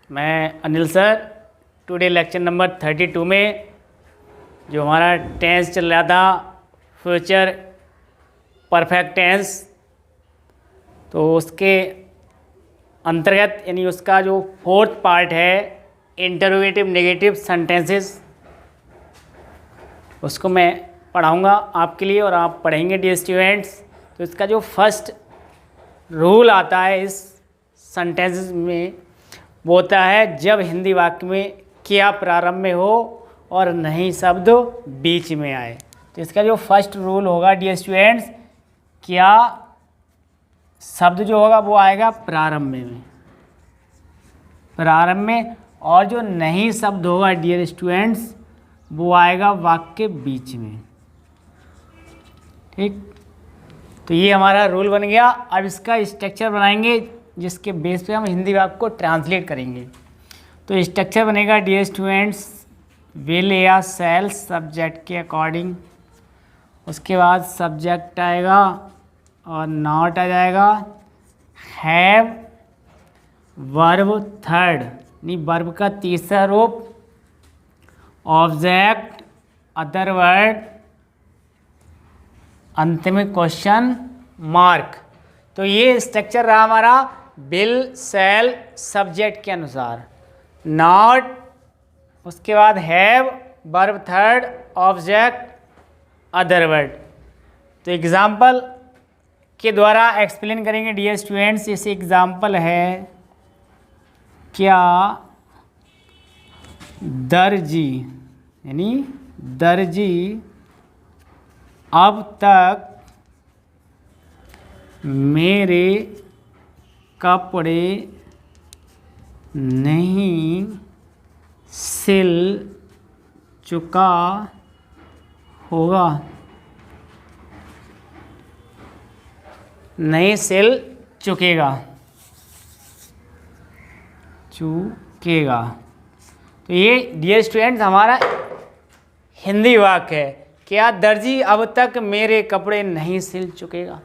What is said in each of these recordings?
मैं Anil sir. Today lecture number 32 में जो हमारा टेंस चल रहा था फ्यूचर परफेक्ट टेंस, तो उसके अंतर्गत यानी उसका जो फोर्थ पार्ट है इंटरोगेटिव नेगेटिव सेंटेंसेस, उसको मैं पढ़ाऊँगा आपके लिए और आप पढ़ेंगे डियर स्टूडेंट्स। तो इसका जो फर्स्ट रूल आता है इस सेंटेंसेस में वो होता है जब हिंदी वाक्य में क्या प्रारंभ में हो और नहीं शब्द बीच में आए। तो इसका जो फर्स्ट रूल होगा डियर स्टूडेंट्स, क्या शब्द जो होगा वो आएगा प्रारंभ में, और जो नहीं शब्द होगा डियर स्टूडेंट्स वो आएगा वाक्य के बीच में। ठीक, तो ये हमारा रूल बन गया। अब इसका स्ट्रक्चर बनाएंगे जिसके बेस पे हम हिंदी वाक्य को ट्रांसलेट करेंगे। तो स्ट्रक्चर बनेगा डियर स्टूडेंट्स, विल या शैल सब्जेक्ट के अकॉर्डिंग, उसके बाद सब्जेक्ट आएगा और नॉट आ जाएगा, हैव वर्ब थर्ड यानी वर्ब का तीसरा रूप, ऑब्जेक्ट अदर वर्ड, अंत में क्वेश्चन मार्क। तो ये स्ट्रक्चर रहा हमारा विल शैल सब्जेक्ट के अनुसार, नॉट, उसके बाद have verb third, object other word. तो एग्जाम्पल के द्वारा एक्सप्लेन करेंगे डियर स्टूडेंट्स। जैसे एग्जाम्पल है, क्या दर्जी यानी दर्जी अब तक मेरे कपड़े नहीं सिल चुका होगा, नहीं सिल चुकेगा। तो ये डियर स्टूडेंट्स हमारा हिंदी वाक्य है, क्या दर्जी अब तक मेरे कपड़े नहीं सिल चुकेगा।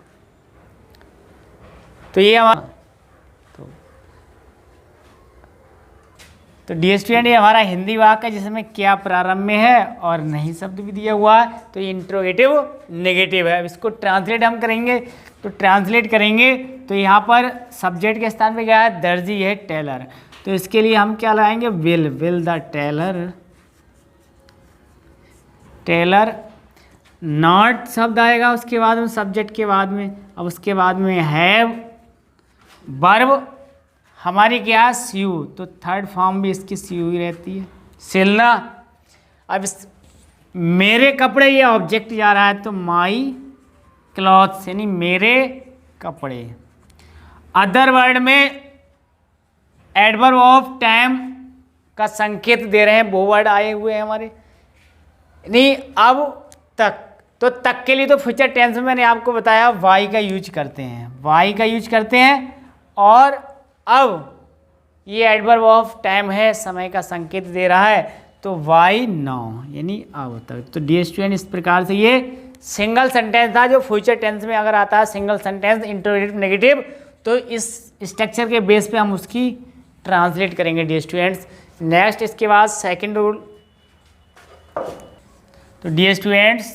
तो ये हमारा तो डियर स्टूडेंट ये हमारा हिंदी वाक्य है जिसमें क्या प्रारंभ में है और नहीं शब्द भी दिया हुआ है। तो ये इंट्रोगेटिव नेगेटिव है। अब इसको ट्रांसलेट हम करेंगे। तो ट्रांसलेट करेंगे तो यहाँ पर सब्जेक्ट के स्थान पे क्या है, दर्जी है टेलर। तो इसके लिए हम क्या लगाएंगे, विल द टेलर नॉट शब्द आएगा उसके बाद में, सब्जेक्ट के बाद में। अब उसके बाद में हैव वर्ब हमारी क्या है स्यू, तो थर्ड फॉर्म भी इसकी स्यू ही रहती है, सिलना। अब इस मेरे कपड़े ये ऑब्जेक्ट जा रहा है तो माई क्लॉथ्स यानी मेरे कपड़े। अदर वर्ड में एडवर्ब ऑफ टाइम का संकेत दे रहे हैं, वो वर्ड आए हुए हैं हमारे, नहीं अब तक। तो तक के लिए तो फ्यूचर टेंस में मैंने आपको बताया वाई का यूज करते हैं, और अब ये एडवर्ब ऑफ टाइम है, समय का संकेत दे रहा है, तो वाई नाउ यानी अब तक। तो डियर स्टूडेंट इस प्रकार से ये सिंगल सेंटेंस था जो फ्यूचर टेंस में अगर आता है सिंगल सेंटेंस इंटरोगेटिव नेगेटिव, तो इस स्ट्रक्चर के बेस पे हम उसकी ट्रांसलेट करेंगे डियर स्टूडेंट्स। नेक्स्ट इसके बाद सेकंड रूल। तो डियर स्टूडेंट्स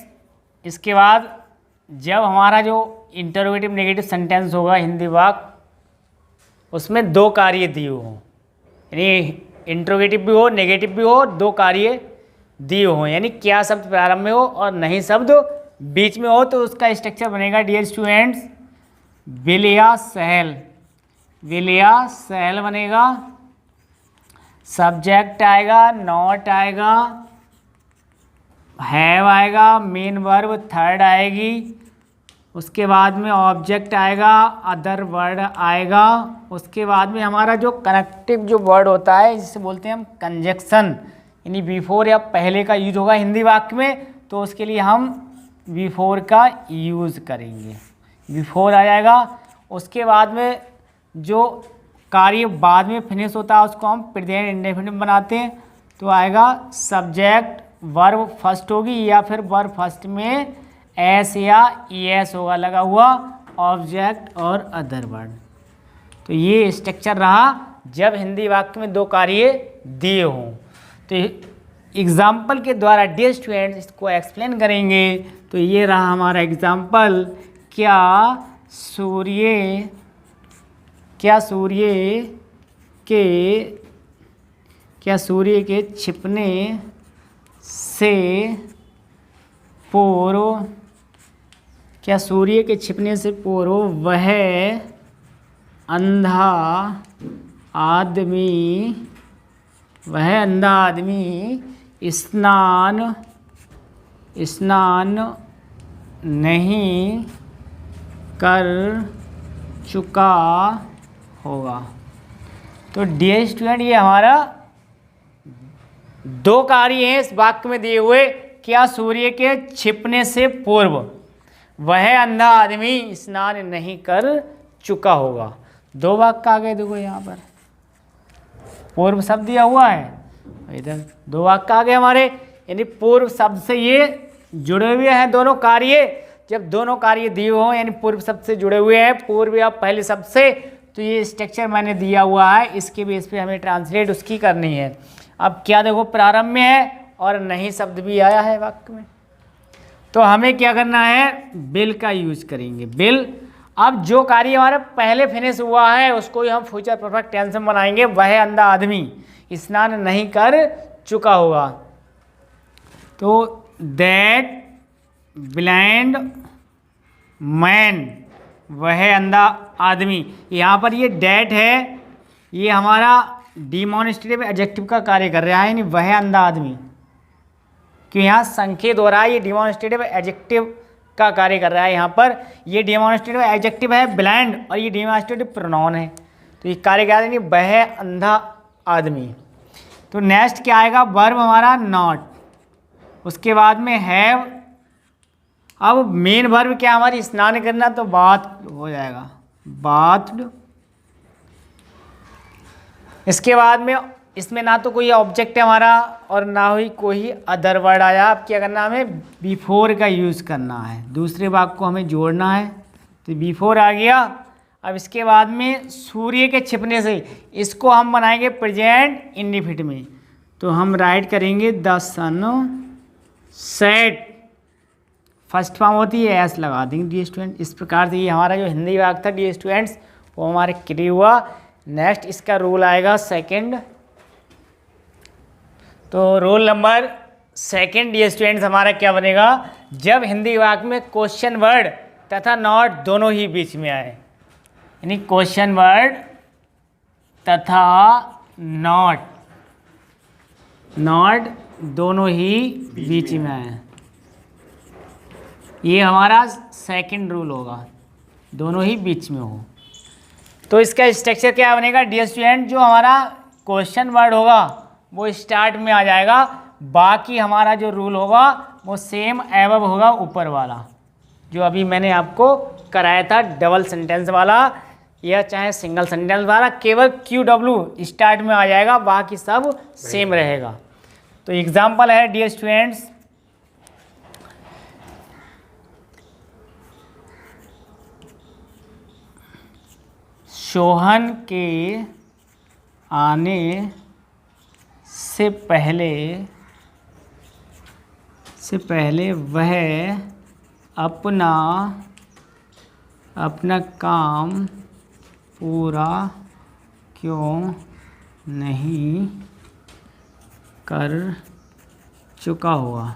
इसके बाद जब हमारा जो इंटरोगेटिव नेगेटिव सेंटेंस होगा हिंदी वाक्य, उसमें दो कार्य दिए हों, यानी इंट्रोगेटिव भी हो नेगेटिव भी हो, दो कार्य दिए हों, यानी क्या शब्द प्रारंभ में हो और नहीं शब्द बीच में हो, तो उसका स्ट्रक्चर बनेगा डियर स्टूडेंट्स विल या शैल बनेगा, सब्जेक्ट आएगा, नॉट आएगा, हैव आएगा, मेन वर्ब थर्ड आएगी, उसके बाद में ऑब्जेक्ट आएगा, अदर वर्ड आएगा, उसके बाद में हमारा जो कनेक्टिव जो वर्ड होता है जिसे बोलते हैं हम कंजक्शन, यानी बिफोर या पहले का यूज होगा हिंदी वाक्य में, तो उसके लिए हम बिफोर का यूज़ करेंगे, बिफोर आ जाएगा। उसके बाद में जो कार्य बाद में फिनिश होता है उसको हम प्रेजेंट इंडेफिनिट बनाते हैं, तो आएगा सब्जेक्ट वर्ब फर्स्ट होगी या फिर वर्ब फर्स्ट में एस या एस होगा लगा हुआ, ऑब्जेक्ट और अदर वर्ड। तो ये स्ट्रक्चर रहा जब हिंदी वाक्य में दो कार्य दिए हों। तो एग्जाम्पल के द्वारा डियर स्टूडेंट्स इसको एक्सप्लेन करेंगे। तो ये रहा हमारा एग्जाम्पल, क्या सूर्य के छिपने से पूर्व वह अंधा आदमी स्नान नहीं कर चुका होगा। तो डियर स्टूडेंट ये हमारा दो कार्य हैं इस वाक्य में दिए हुए, क्या सूर्य के छिपने से पूर्व वह अंधा आदमी स्नान नहीं कर चुका होगा। दो वाक्य आ गए, देखो यहाँ पर पूर्व शब्द दिया हुआ है, इधर दो वाक्य आ गए हमारे, यानी पूर्व शब्द से ये जुड़े हुए हैं दोनों कार्य। जब दोनों कार्य दिए हों यानी पूर्व शब्द से जुड़े हुए हैं, पूर्व या पहले शब्द से, तो ये स्ट्रक्चर मैंने दिया हुआ है, इसके बेस पे हमें ट्रांसलेट उसकी करनी है। अब क्या देखो प्रारंभ में है और नहीं शब्द भी आया है वाक्य में, तो हमें क्या करना है, बिल का यूज करेंगे। बिल, अब जो कार्य हमारा पहले फिनिश हुआ है उसको ही हम फ्यूचर परफेक्ट टेंस में बनाएंगे। वह अंधा आदमी स्नान नहीं कर चुका होगा। तो दैट ब्लाइंड मैन, वह अंधा आदमी, यहाँ पर ये डेट है, ये हमारा डिमॉन्स्ट्रेटिव एडजेक्टिव का कार्य कर रहा है, यानी वह अंधा आदमी, क्यों यहाँ संकेत हो रहा है, ये डिमॉन्स्ट्रेटिव एडजेक्टिव का कार्य कर रहा है। यहाँ पर ये डिमॉन्स्ट्रेटिव एडजेक्टिव है ब्लाइंड और ये डिमॉन्स्ट्रेटिव प्रोनाउन है, तो ये कार्य क्या है, वह अंधा आदमी। तो नेक्स्ट क्या आएगा, वर्ब हमारा नॉट, उसके बाद में हैव। अब मेन वर्ब क्या हमारी स्नान करना, तो बाथ हो जाएगा, बाथड। इसके बाद में इसमें ना तो कोई ऑब्जेक्ट है हमारा और ना ही कोई अदर वर्ड आया। अब क्या करना, हमें बिफोर का यूज़ करना है, दूसरे वाक्य को हमें जोड़ना है, तो बिफोर आ गया। अब इसके बाद में सूर्य के छिपने से, इसको हम बनाएंगे प्रेजेंट इंडिफिनिट में, तो हम राइट करेंगे the sunset, first form होती है एस लगा देंगे डियर स्टूडेंट। इस प्रकार से ये हमारा जो हिंदी वाक्य था डियर स्टूडेंट्स वो हमारे क्लियर हुआ। नेक्स्ट इसका रूल आएगा सेकंड, तो roll number second dear students हमारा क्या बनेगा, जब हिंदी वाक्य में क्वेश्चन वर्ड तथा नॉट दोनों ही बीच में आए, यानी क्वेश्चन वर्ड तथा नॉट दोनों ही बीच में आए, ये हमारा सेकंड रूल होगा, दोनों ही बीच में हो। तो इसका स्ट्रक्चर क्या बनेगा डियर स्टूडेंट, जो हमारा क्वेश्चन वर्ड होगा वो स्टार्ट में आ जाएगा, बाकी हमारा जो रूल होगा वो सेम एवब होगा ऊपर वाला, जो अभी मैंने आपको कराया था डबल सेंटेंस वाला या चाहे सिंगल सेंटेंस वाला, केवल QW स्टार्ट में आ जाएगा, बाकी सब सेम रहेगा। तो एग्जाम्पल है डियर स्टूडेंट्स, सोहन के आने से पहले वह अपना काम पूरा क्यों नहीं कर चुका हुआ।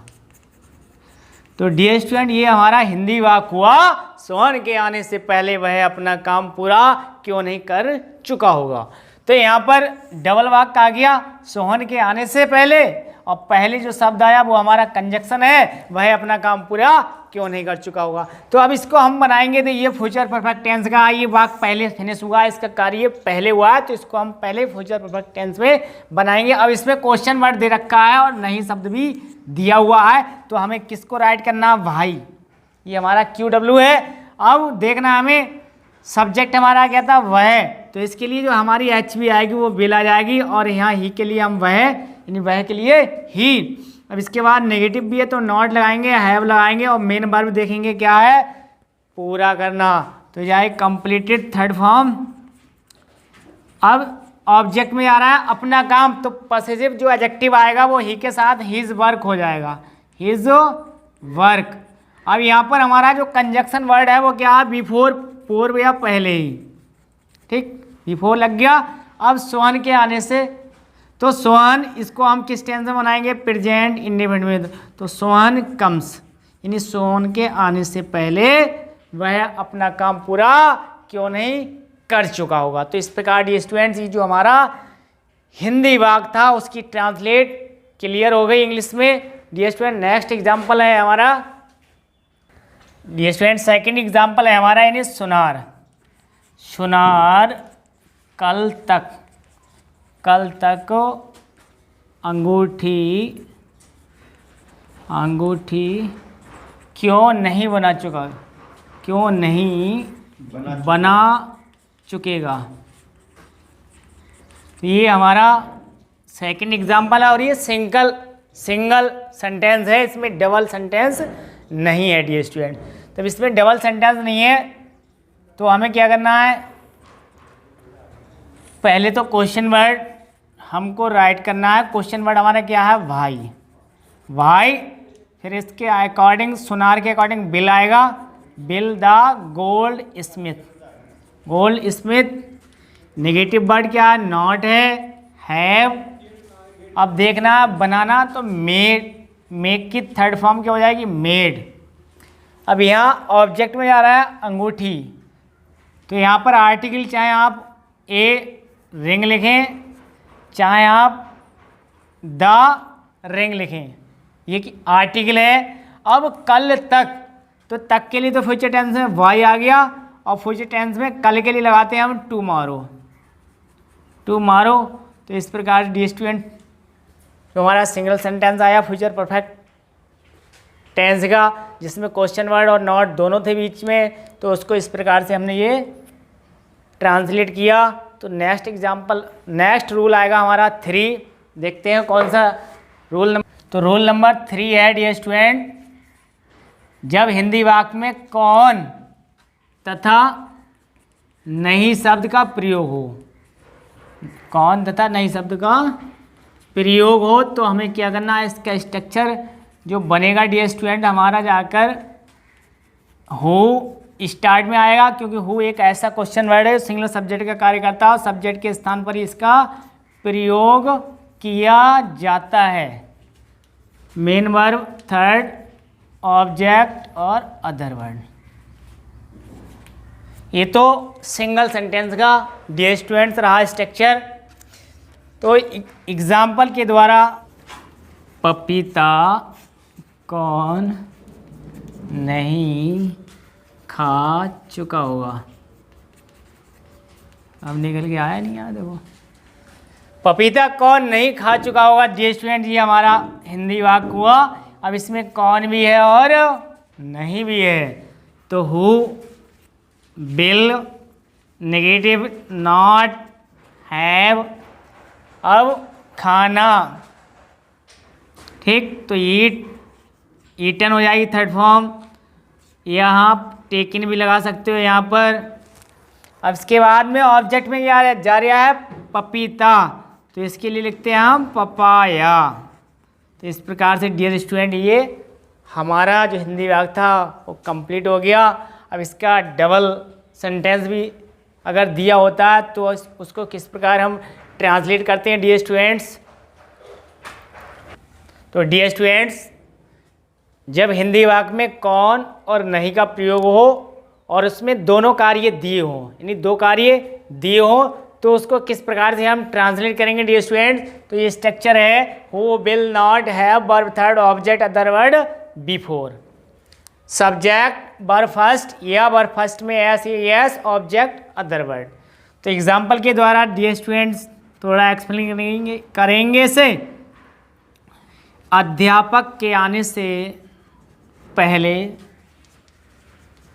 तो डियर स्टूडेंट ये हमारा हिंदी वाक्य हुआ, सोहन के आने से पहले वह अपना काम पूरा क्यों नहीं कर चुका होगा। तो यहाँ पर डबल वाक्य आ गया, सोहन के आने से पहले, और पहले जो शब्द आया वो हमारा कंजक्शन है, वह अपना काम पूरा क्यों नहीं कर चुका होगा। तो अब इसको हम बनाएंगे, तो ये फ्यूचर परफेक्ट टेंस का, ये वाक्य पहले फिनिश हुआ है, इसका कार्य पहले हुआ है, तो इसको हम पहले फ्यूचर परफेक्ट टेंस में बनाएंगे। अब इसमें क्वेश्चन वर्ड दे रखा है और नहीं शब्द भी दिया हुआ है, तो हमें किसको राइट करना, भाई, ये हमारा QW है। अब देखना हमें सब्जेक्ट हमारा क्या था, वह, तो इसके लिए जो हमारी HV आएगी वो बिल आ जाएगी, और यहाँ ही के लिए हम वह, यानी वह के लिए ही। अब इसके बाद नेगेटिव भी है तो नॉट लगाएंगे, हैव लगाएंगे, और मेन वर्ब देखेंगे क्या है, पूरा करना, तो जाए कंप्लीटेड थर्ड फॉर्म। अब ऑब्जेक्ट में आ रहा है अपना काम, तो पॉसेसिव जो एडजेक्टिव आएगा वो ही के साथ हिज वर्क हो जाएगा, हिज वर्क। अब यहाँ पर हमारा जो कंजक्शन वर्ड है वो क्या है, बिफोर, पूर्व या पहले ही, ठीक, बिफोर लग गया। अब सोहन के आने से, तो सोहन इसको हम किस टेंस में बनाएंगे, प्रेजेंट इंडेफिनिट में, तो सोहन कम्स, यानी सोहन के आने से पहले वह अपना काम पूरा क्यों नहीं कर चुका होगा। तो इस प्रकार डी स्टूडेंट्स, ये जो हमारा हिंदी वाक्य था उसकी ट्रांसलेट क्लियर हो गई इंग्लिश में। डी स्टूडेंट नेक्स्ट एग्जाम्पल है हमारा, डी स्टूडेंट सेकेंड एग्जाम्पल है हमारा, यानी सुनार। सुनार कल तक अंगूठी क्यों नहीं बना चुका, क्यों नहीं बना चुकेगा। तो ये हमारा सेकंड एग्जाम्पल है, और ये सिंगल सेंटेंस है, इसमें डबल सेंटेंस नहीं है डियर स्टूडेंट। तब इसमें डबल सेंटेंस नहीं है तो हमें क्या करना है, पहले तो क्वेश्चन वर्ड हमको राइट करना है। क्वेश्चन वर्ड हमारा क्या है, वाई, फिर इसके अकॉर्डिंग, सुनार के अकॉर्डिंग बिल आएगा, bill the gold Smith. Negative word क्या है, नॉट है, हैव। अब देखना बनाना, तो मेक की थर्ड फॉर्म क्या हो जाएगी, मेड। अब यहाँ ऑब्जेक्ट में जा रहा है अंगूठी, तो यहाँ पर आर्टिकल चाहे आप रिंग लिखें, चाहे आप द रिंग लिखें, ये कि आर्टिकल है। अब कल तक, तो तक के लिए तो फ्यूचर टेंस में वाई आ गया, और फ्यूचर टेंस में कल के लिए लगाते हैं हम टुमारो। तो इस प्रकार डी स्टूडेंट जो हमारा सिंगल सेंटेंस आया फ्यूचर परफेक्ट टेंस का, जिसमें क्वेश्चन वर्ड और नॉट दोनों थे बीच में, तो उसको इस प्रकार से हमने ये ट्रांसलेट किया। तो नेक्स्ट एग्जाम्पल, नेक्स्ट रूल आएगा हमारा 3, देखते हैं कौन सा रूल नंबर। तो रूल नंबर 3 है डियर स्टूडेंट, जब हिंदी वाक्य में कौन तथा नहीं शब्द का प्रयोग हो, कौन तथा नहीं शब्द का प्रयोग हो, तो हमें क्या करना है, इसका स्ट्रक्चर जो बनेगा डियर स्टूडेंट हमारा जाकर हु स्टार्ट में आएगा, क्योंकि हु एक ऐसा क्वेश्चन वर्ड है सिंगल सब्जेक्ट का कार्य करता है, और सब्जेक्ट के स्थान पर ही इसका प्रयोग किया जाता है। मेन वर्ब, थर्ड ऑब्जेक्ट और अदर वर्ड। ये तो सिंगल सेंटेंस का डियर स्टूडेंट्स रहा स्ट्रक्चर। तो एग्जाम्पल के द्वारा, पपीता कौन नहीं खा चुका होगा। अब निकल के आया नहीं, याद देखो, पपीता कौन नहीं खा चुका होगा डियर स्टूडेंट, ये हमारा हिंदी वाक्य हुआ। अब इसमें कौन भी है और नहीं भी है, तो who, bill, negative, not, have. अब खाना, ठीक, तो ईटन हो जाएगी थर्ड फॉर्म, यहाँ टेकिन भी लगा सकते हो यहाँ पर। अब इसके बाद में ऑब्जेक्ट में क्या जा रहा है, पपीता, तो इसके लिए लिखते हैं हम पपाया। तो इस प्रकार से डियर स्टूडेंट ये हमारा जो हिंदी वाक्य था वो कंप्लीट हो गया। अब इसका डबल सेंटेंस भी अगर दिया होता है तो उसको किस प्रकार हम ट्रांसलेट करते हैं डियर स्टूडेंट्स। तो डियर स्टूडेंट्स, जब हिंदी वाक्य में कौन और नहीं का प्रयोग हो और उसमें दोनों कार्य दिए हों, यानी दो कार्य दिए हों, तो उसको किस प्रकार से हम ट्रांसलेट करेंगे डियर स्टूडेंट्स। तो ये स्ट्रक्चर है who, will, not, have, verb third, object, other word before. Subject verb first, या वर्ब फर्स्ट में S, yes, object, other word. तो एग्जाम्पल के द्वारा डियर स्टूडेंट्स थोड़ा एक्सप्लेन करेंगे इसे। अध्यापक के आने से पहले,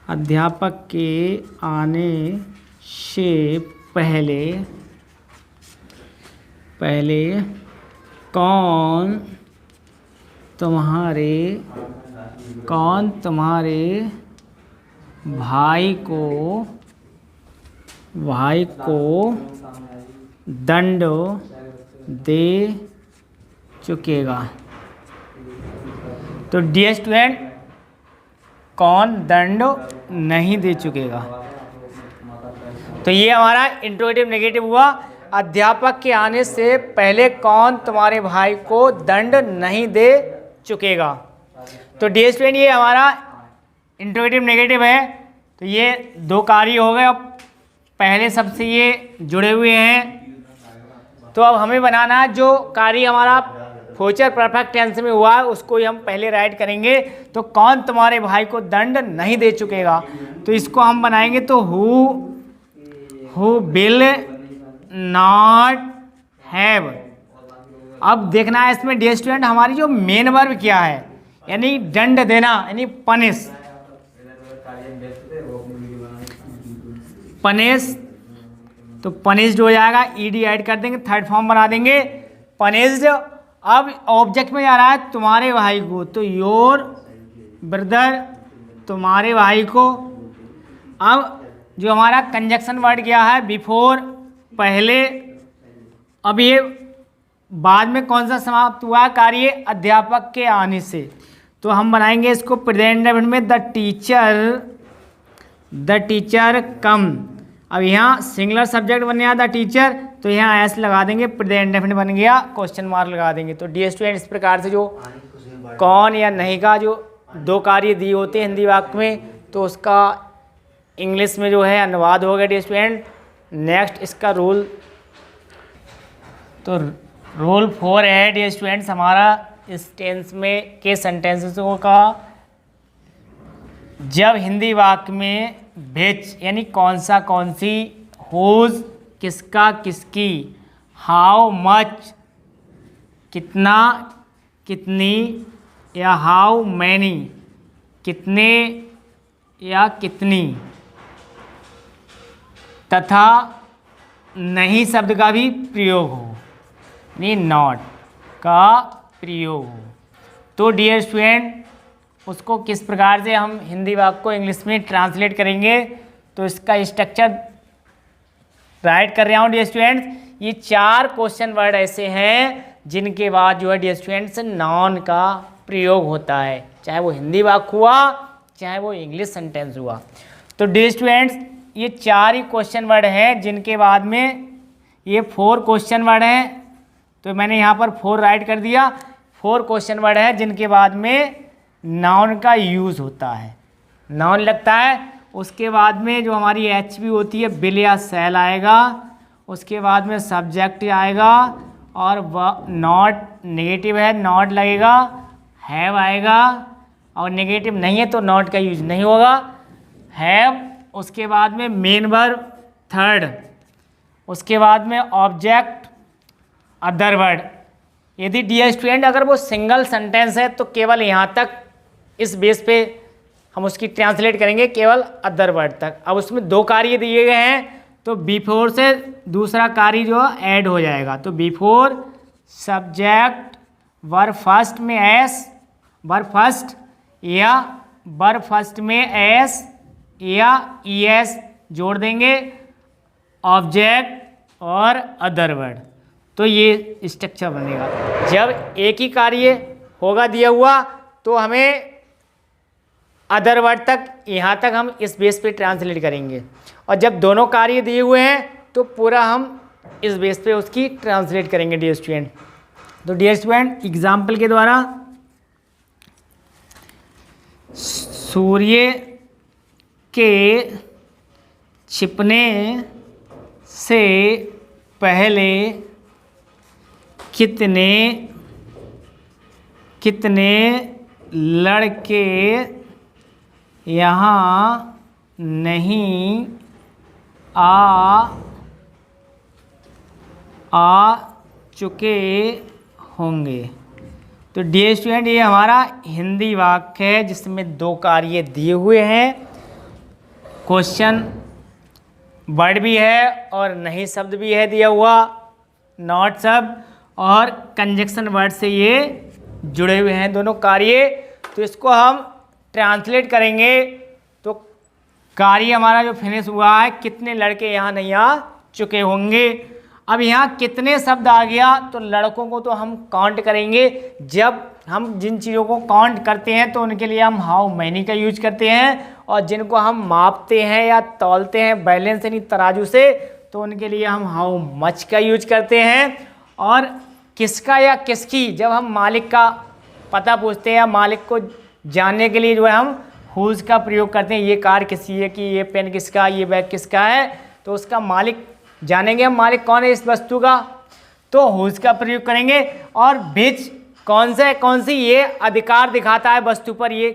अध्यापक के आने से पहले कौन तुम्हारे भाई को दंड दे चुकेगा। तो डियर स्टूडेंट, कौन दंड नहीं दे चुकेगा? तो ये हमारा इंट्रोगेटिव नेगेटिव हुआ। अध्यापक के आने से पहले कौन तुम्हारे भाई को दंड नहीं दे चुकेगा? तो डियर स्टूडेंट, ये हमारा इंट्रोगेटिव नेगेटिव है। तो ये दो कार्य हो गए। अब पहले सबसे ये जुड़े हुए हैं। तो अब हमें बनाना है जो कार्य हमारा फ्यूचर परफेक्ट टेंस में हुआ है उसको ही हम पहले राइट करेंगे। तो कौन तुम्हारे भाई को दंड नहीं दे चुकेगा? तो इसको हम बनाएंगे तो हु विल नॉट हैव। अब देखना है इसमें डियर स्टूडेंट हमारी जो मेन वर्ब क्या है, यानी दंड देना, यानी पनिश। पनिश, तो पनिश्ड हो जाएगा, ईडी ऐड कर देंगे, थर्ड फॉर्म बना देंगे पनिश्ड। अब ऑब्जेक्ट में जा रहा है तुम्हारे भाई को, तो योर ब्रदर, तुम्हारे भाई को। अब जो हमारा कंजक्शन वर्ड गया है बिफोर, पहले। अब ये बाद में कौन सा समाप्त हुआ कार्य? अध्यापक के आने से। तो हम बनाएंगे इसको प्रेजेंट इंडेफिनिट में द टीचर कम। अब यहाँ सिंगुलर सब्जेक्ट बन गया द टीचर, तो यहाँ एस लगा देंगे, प्रेजेंट इंडेफिनिट बन गया, क्वेश्चन मार्क लगा देंगे। तो डियर स्टूडेंट, इस प्रकार से जो कौन या नहीं का जो दो कार्य दिए होते हैं हिंदी वाक्य में, तो उसका इंग्लिश में जो है अनुवाद हो गया डियर स्टूडेंट। नेक्स्ट इसका रूल, तो रूल 4 है डियर स्टूडेंट्स हमारा इस टेंस में के सेंटेंसेसों का। जब हिंदी वाक्य में विच यानी कौन सा कौन सी, हुज किसका किसकी, हाउ मच कितना कितनी, या हाउ मैनी कितने या कितनी, तथा नहीं शब्द का भी प्रयोग हो, यानी नॉट का प्रयोग हो। तो डियर स्टूडेंट, उसको किस प्रकार से हम हिंदी वाक्य को इंग्लिश में ट्रांसलेट करेंगे, तो इसका स्ट्रक्चर राइट कर रहा हूँ डियर स्टूडेंट्स। ये 4 क्वेश्चन वर्ड ऐसे हैं जिनके बाद जो है डियर स्टूडेंट्स नॉन का प्रयोग होता है, चाहे वो हिंदी वाक्य हुआ चाहे वो इंग्लिश सेंटेंस हुआ। तो डियर स्टूडेंट्स, ये 4 ही क्वेश्चन वर्ड हैं जिनके बाद में ये 4 क्वेश्चन वर्ड हैं। तो मैंने यहाँ पर 4 राइट कर दिया। 4 क्वेश्चन वर्ड है जिनके बाद में नाउन का यूज़ होता है, नाउन लगता है। उसके बाद में जो हमारी एच भी होती है विल या शैल आएगा, उसके बाद में सब्जेक्ट आएगा, और नॉट नेगेटिव है नॉट लगेगा, हैव आएगा, और नेगेटिव नहीं है तो नॉट का यूज नहीं होगा, हैव। उसके बाद में मेन वर्ब थर्ड, उसके बाद में ऑब्जेक्ट अदर वर्ड। यदि डियर स्टूडेंट अगर वो सिंगल सेंटेंस है तो केवल यहाँ तक, इस बेस पे हम उसकी ट्रांसलेट करेंगे केवल अदर वर्ड तक। अब उसमें 2 कार्य दिए गए हैं, तो बिफोर से दूसरा कार्य जो ऐड हो जाएगा। तो बिफोर सब्जेक्ट वर्ब फर्स्ट में एस, वर्ब फर्स्ट, या वर्ब फर्स्ट में एस या ईएस जोड़ देंगे, ऑब्जेक्ट और अदर वर्ड। तो ये स्ट्रक्चर बनेगा। जब एक ही कार्य होगा दिया हुआ तो हमें अदर वर्ड तक, यहाँ तक हम इस बेस पे ट्रांसलेट करेंगे, और जब दोनों कार्य दिए हुए हैं तो पूरा हम इस बेस पे उसकी ट्रांसलेट करेंगे डियर स्टूडेंट। तो डियर स्टूडेंट, एग्जाम्पल के द्वारा, सूर्य के छिपने से पहले कितने कितने लड़के यहाँ नहीं आ चुके होंगे। तो डियर स्टूडेंट, ये हमारा हिंदी वाक्य है जिसमें 2 कार्य दिए हुए हैं, क्वेश्चन वर्ड भी है और नहीं शब्द भी है दिया हुआ, नॉट शब्द, और कंजक्शन वर्ड से ये जुड़े हुए हैं दोनों कार्य। तो इसको हम ट्रांसलेट करेंगे तो कार्य हमारा जो फिनिश हुआ है, कितने लड़के यहाँ नहीं आ चुके होंगे। अब यहाँ कितने शब्द आ गया, तो लड़कों को तो हम काउंट करेंगे। जब हम जिन चीज़ों को काउंट करते हैं तो उनके लिए हम हाउ मैनी का यूज करते हैं, और जिनको हम मापते हैं या तौलते हैं बैलेंस यानी तराजू से, तो उनके लिए हम हाउ मच का यूज करते हैं। और किसका या किसकी, जब हम मालिक का पता पूछते हैं या मालिक को जानने के लिए जो है हम हुज का प्रयोग करते हैं। ये कार किसी है, कि ये पेन किसका, ये बैग किसका है, तो उसका मालिक जानेंगे हम मालिक कौन है इस वस्तु का, तो हुज का प्रयोग करेंगे। और विच कौन सा है, कौन सी, ये अधिकार दिखाता है वस्तु पर, ये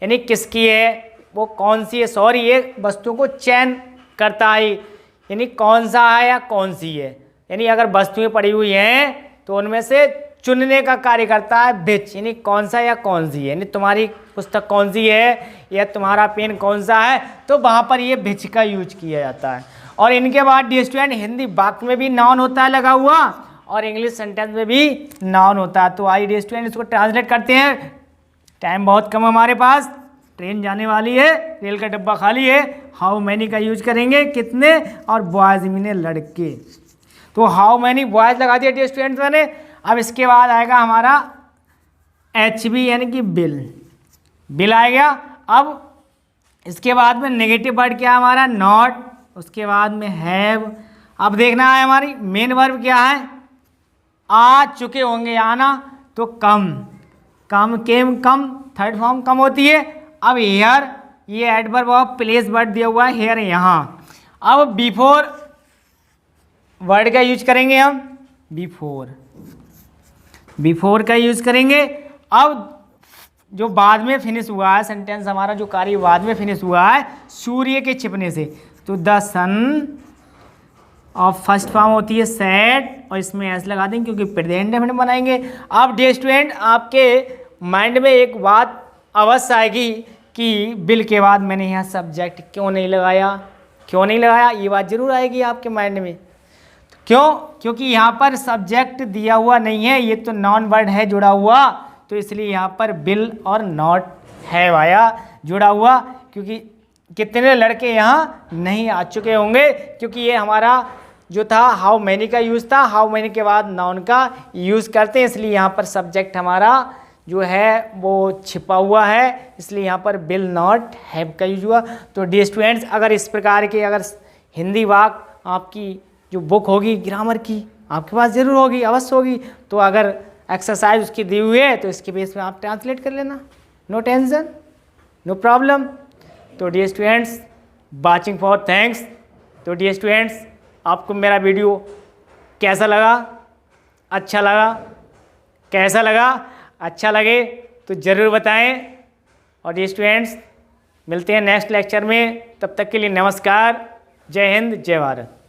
यानी किसकी है, वो कौन सी है, सॉरी ये वस्तु को चयन करता है, यानी कौन सा है या कौन सी है, यानी अगर वस्तुएं पड़ी हुई हैं तो उनमें से चुनने का कार्य करता है विच, यानी कौन सा या कौन सी है, यानी तुम्हारी पुस्तक कौन सी है या तुम्हारा पेन कौन सा है, तो वहाँ पर ये विच का यूज किया जाता है। और इनके बाद डियर स्टूडेंट हिंदी वाक्य में भी नाउन होता है लगा हुआ, और इंग्लिश सेंटेंस में भी नाउन होता है। तो आइए डियर स्टूडेंट इसको ट्रांसलेट करते हैं। टाइम बहुत कम हमारे पास, ट्रेन जाने वाली है, रेल का डब्बा खाली है। हाउ मैनी का यूज करेंगे, कितने, और बॉयज मीने लड़के, तो हाउ मैनी बॉयज लगा दिया डियर स्टूडेंट्स मैंने। अब इसके बाद आएगा हमारा HB यानी कि बिल, बिल आ गया। अब इसके बाद में नेगेटिव वर्ड क्या है हमारा, नॉट, उसके बाद में हैव। अब देखना है हमारी मेन वर्ब क्या है, आ चुके होंगे, आना, तो कम, कम, केम, कम, थर्ड फॉर्म कम होती है। अब हेयर, ये एडवर्ब और प्लेस वर्ड दिया हुआ है, हेयर यहाँ। अब बिफोर वर्ड का यूज करेंगे हम, बिफोर, बिफोर का यूज करेंगे। अब जो बाद में फिनिश हुआ है सेंटेंस हमारा, जो कार्य बाद में फिनिश हुआ है सूर्य के छिपने से, तो द सन, और फर्स्ट फॉर्म होती है सेट, और इसमें एस लगा देंगे क्योंकि प्रेजेंट डेफिनेट बनाएंगे। अब डियर स्टूडेंट आपके माइंड में एक बात अवश्य आएगी कि बिल के बाद मैंने यहाँ सब्जेक्ट क्यों नहीं लगाया, क्यों नहीं लगाया, ये बात जरूर आएगी आपके माइंड में। क्यों, क्योंकि यहाँ पर सब्जेक्ट दिया हुआ नहीं है, ये तो नॉन वर्ड है जुड़ा हुआ, तो इसलिए यहाँ पर बिल और नॉट हैव आया जुड़ा हुआ, क्योंकि कितने लड़के यहाँ नहीं आ चुके होंगे, क्योंकि ये हमारा जो था हाउ मैनी का यूज़ था, हाउ मैनी के बाद नाउन का यूज़ करते हैं, इसलिए यहाँ पर सब्जेक्ट हमारा जो है वो छिपा हुआ है, इसलिए यहाँ पर बिल नॉट हैव का यूज हुआ। तो डियर स्टूडेंट्स अगर इस प्रकार के अगर हिंदी वाक्य आपकी जो बुक होगी ग्रामर की आपके पास ज़रूर होगी, अवश्य होगी, तो अगर एक्सरसाइज उसकी दी हुई है तो इसके बेस में आप ट्रांसलेट कर लेना, नो टेंशन, नो प्रॉब्लम। तो dear students watching for thanks. तो डियर स्टूडेंट्स आपको मेरा वीडियो कैसा लगा, अच्छा लगा, कैसा लगा, अच्छा लगे तो ज़रूर बताएं। और डियर स्टूडेंट्स मिलते हैं नेक्स्ट लेक्चर में, तब तक के लिए नमस्कार, जय हिंद, जय भारत।